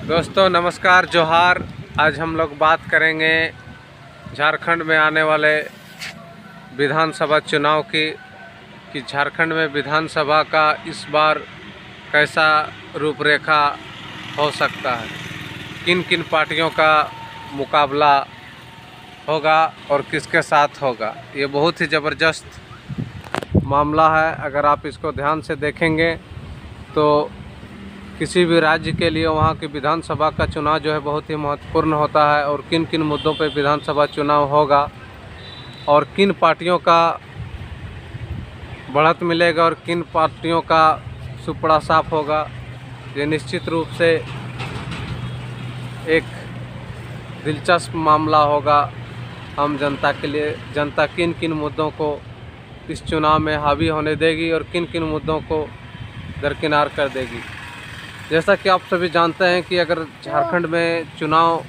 दोस्तों नमस्कार, जोहार। आज हम लोग बात करेंगे झारखंड में आने वाले विधानसभा चुनाव की कि झारखंड में विधानसभा का इस बार कैसा रूपरेखा हो सकता है, किन किन पार्टियों का मुकाबला होगा और किसके साथ होगा। ये बहुत ही ज़बरदस्त मामला है। अगर आप इसको ध्यान से देखेंगे तो किसी भी राज्य के लिए वहाँ की विधानसभा का चुनाव जो है बहुत ही महत्वपूर्ण होता है और किन किन मुद्दों पे विधानसभा चुनाव होगा और किन पार्टियों का बढ़त मिलेगा और किन पार्टियों का सुपड़ा साफ होगा, ये निश्चित रूप से एक दिलचस्प मामला होगा हम जनता के लिए। जनता किन किन मुद्दों को इस चुनाव में हावी होने देगी और किन किन मुद्दों को दरकिनार कर देगी। जैसा कि आप सभी जानते हैं कि अगर झारखंड में चुनाव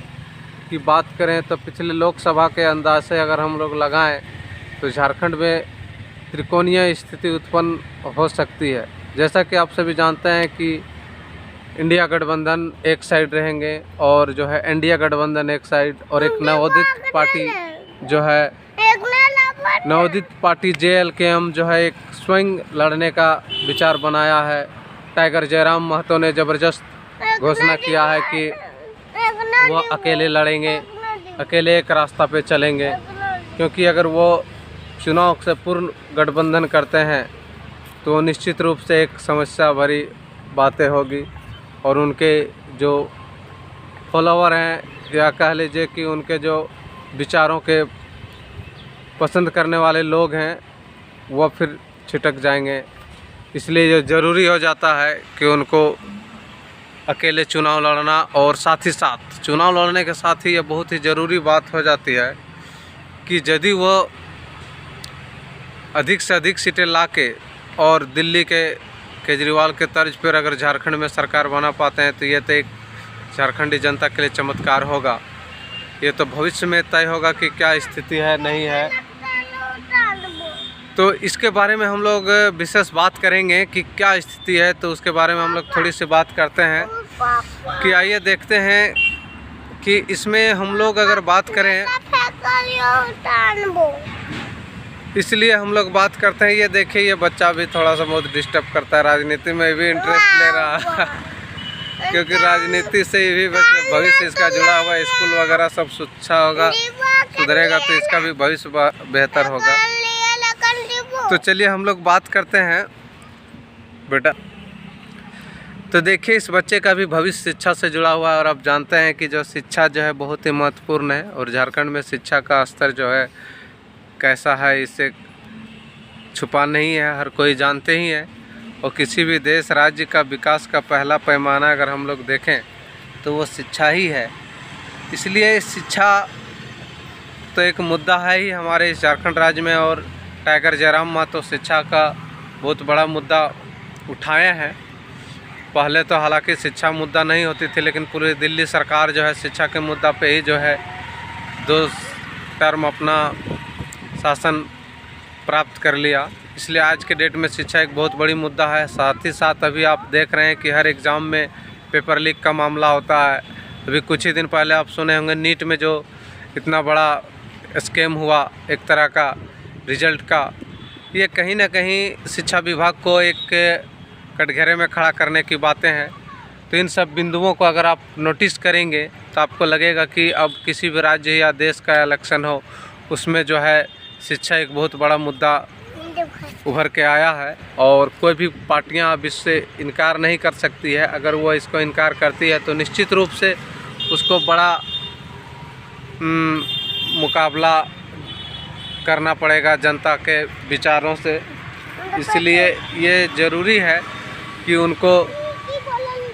की बात करें तो पिछले लोकसभा के अंदाज से अगर हम लोग लगाएं तो झारखंड में त्रिकोणीय स्थिति उत्पन्न हो सकती है। जैसा कि आप सभी जानते हैं कि इंडिया गठबंधन एक साइड रहेंगे और जो है इंडिया गठबंधन एक साइड, और एक नवोदित पार्टी जो है नवोदित पार्टी JLKM जो है एक स्वयं लड़ने का विचार बनाया है। टाइगर जयराम महतो ने ज़बरदस्त घोषणा किया है कि वो अकेले लड़ेंगे, अकेले एक रास्ता पे चलेंगे, क्योंकि अगर वो चुनाव से पूर्ण गठबंधन करते हैं तो निश्चित रूप से एक समस्या भरी बातें होगी और उनके जो फॉलोवर हैं या कह लीजिए कि उनके जो विचारों के पसंद करने वाले लोग हैं वो फिर छिटक जाएंगे। इसलिए ये ज़रूरी हो जाता है कि उनको अकेले चुनाव लड़ना, और साथ ही साथ चुनाव लड़ने के साथ ही ये बहुत ही ज़रूरी बात हो जाती है कि यदि वो अधिक से अधिक सीटें लाके और दिल्ली के केजरीवाल के तर्ज पर अगर झारखंड में सरकार बना पाते हैं तो ये तो एक झारखंडी जनता के लिए चमत्कार होगा। ये तो भविष्य में तय होगा कि क्या स्थिति है, नहीं है। तो इसके बारे में हम लोग विशेष बात करेंगे कि क्या स्थिति है, तो उसके बारे में हम लोग थोड़ी सी बात करते हैं कि आइए देखते हैं कि इसमें हम लोग अगर बात करें, इसलिए हम लोग बात करते हैं। ये देखिए, ये बच्चा भी थोड़ा सा बहुत डिस्टर्ब करता है, राजनीति में भी इंटरेस्ट ले रहा है क्योंकि राजनीति से ही भविष्य इसका जुड़ा हुआ है। स्कूल वगैरह सब अच्छा होगा, सुधरेगा तो इसका भी भविष्य बेहतर होगा। तो चलिए हम लोग बात करते हैं बेटा। तो देखिए, इस बच्चे का भी भविष्य शिक्षा से जुड़ा हुआ है और आप जानते हैं कि जो शिक्षा जो है बहुत ही महत्वपूर्ण है और झारखंड में शिक्षा का स्तर जो है कैसा है इसे छुपा नहीं है, हर कोई जानते ही है। और किसी भी देश राज्य का विकास का पहला पैमाना अगर हम लोग देखें तो वो शिक्षा ही है। इसलिए शिक्षा तो एक मुद्दा है ही हमारे इस झारखंड राज्य में, और टाइगर जयराम महतो शिक्षा का बहुत बड़ा मुद्दा उठाए हैं। पहले तो हालांकि शिक्षा मुद्दा नहीं होती थी, लेकिन पूरी दिल्ली सरकार जो है शिक्षा के मुद्दा पे ही जो है 2 टर्म अपना शासन प्राप्त कर लिया। इसलिए आज के डेट में शिक्षा एक बहुत बड़ी मुद्दा है। साथ ही साथ अभी आप देख रहे हैं कि हर एग्ज़ाम में पेपर लीक का मामला होता है। अभी कुछ ही दिन पहले आप सुने होंगे नीट में जो इतना बड़ा स्कैम हुआ एक तरह का रिजल्ट का। ये कहीं ना कहीं शिक्षा विभाग को एक कटघरे में खड़ा करने की बातें हैं। तो इन सब बिंदुओं को अगर आप नोटिस करेंगे तो आपको लगेगा कि अब किसी भी राज्य या देश का इलेक्शन हो, उसमें जो है शिक्षा एक बहुत बड़ा मुद्दा उभर के आया है और कोई भी पार्टियां अब इससे इनकार नहीं कर सकती है। अगर वो इसको इनकार करती है तो निश्चित रूप से उसको बड़ा मुकाबला करना पड़ेगा जनता के विचारों से। इसलिए ये ज़रूरी है कि उनको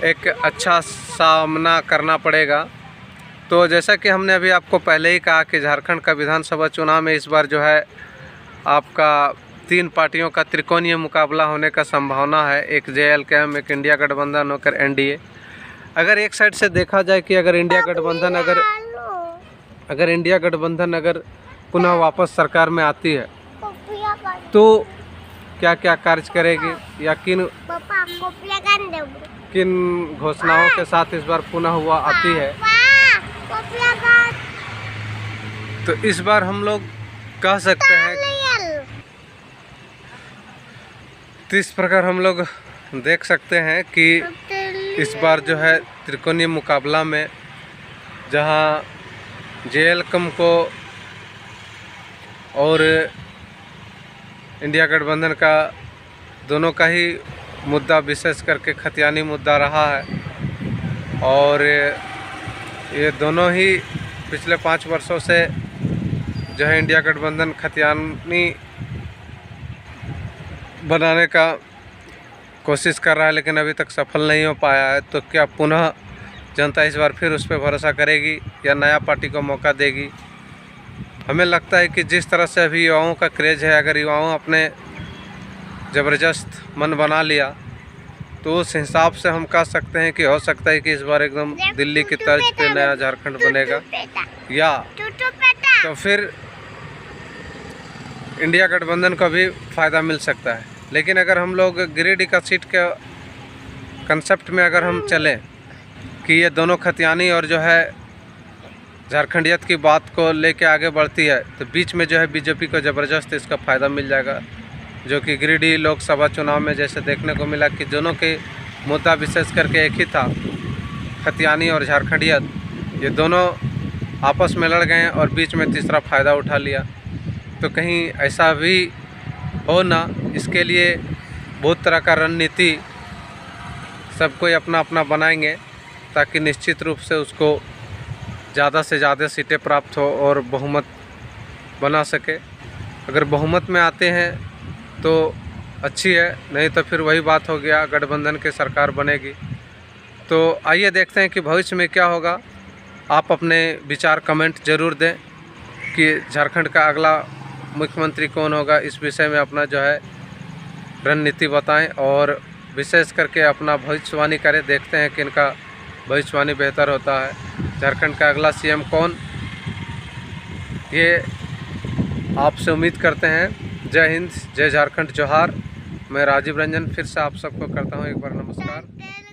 एक अच्छा सामना करना पड़ेगा। तो जैसा कि हमने अभी आपको पहले ही कहा कि झारखंड का विधानसभा चुनाव में इस बार जो है आपका 3 पार्टियों का त्रिकोणीय मुकाबला होने का संभावना है। एक JLKM, एक इंडिया गठबंधन होकर NDA। अगर एक साइड से देखा जाए कि अगर इंडिया गठबंधन अगर पुनः वापस सरकार में आती है तो क्या क्या कार्य करेगी या किन घोषणाओं के साथ इस बार पुनः हुआ आती है। तो इस बार हम लोग कह सकते हैं तो इस प्रकार हम लोग देख सकते हैं कि इस बार जो है त्रिकोणीय मुकाबला में जहां JLCAM को और इंडिया गठबंधन का दोनों का ही मुद्दा विशेष करके खतियानी मुद्दा रहा है और ये दोनों ही पिछले 5 वर्षों से जो है इंडिया गठबंधन खतियानी बनाने का कोशिश कर रहा है, लेकिन अभी तक सफल नहीं हो पाया है। तो क्या पुनः जनता इस बार फिर उस पर भरोसा करेगी या नया पार्टी को मौका देगी? हमें लगता है कि जिस तरह से अभी युवाओं का क्रेज़ है, अगर युवाओं अपने ज़बरदस्त मन बना लिया तो उस हिसाब से हम कह सकते हैं कि हो सकता है कि इस बार एकदम दिल्ली की तर्ज पे नया झारखंड बनेगा, या तो फिर इंडिया गठबंधन को भी फ़ायदा मिल सकता है। लेकिन अगर हम लोग गिरिडीह का सीट के कंसेप्ट में अगर हम चलें कि ये दोनों खतियानी और जो है झारखंडियत की बात को लेके आगे बढ़ती है, तो बीच में जो है बीजेपी को ज़बरदस्त इसका फ़ायदा मिल जाएगा, जो कि गिरिडीह लोकसभा चुनाव में जैसे देखने को मिला कि दोनों के मुद्दा विशेष करके एक ही था, खतियानी और झारखंडियत। ये दोनों आपस में लड़ गए और बीच में तीसरा फ़ायदा उठा लिया। तो कहीं ऐसा भी हो ना, इसके लिए बहुत तरह का रणनीति सब कोई अपना अपना बनाएंगे ताकि निश्चित रूप से उसको ज़्यादा से ज़्यादा सीटें प्राप्त हो और बहुमत बना सके। अगर बहुमत में आते हैं तो अच्छी है, नहीं तो फिर वही बात हो गया, गठबंधन की सरकार बनेगी। तो आइए देखते हैं कि भविष्य में क्या होगा। आप अपने विचार कमेंट ज़रूर दें कि झारखंड का अगला मुख्यमंत्री कौन होगा। इस विषय में अपना जो है रणनीति बताएं और विशेष करके अपना भविष्यवाणी करें। देखते हैं कि इनका भविष्यवाणी बेहतर होता है। झारखंड का अगला CM कौन, ये आपसे उम्मीद करते हैं। जय हिंद, जय झारखंड, जोहार। मैं राजीव रंजन फिर से आप सबको करता हूँ एक बार नमस्कार।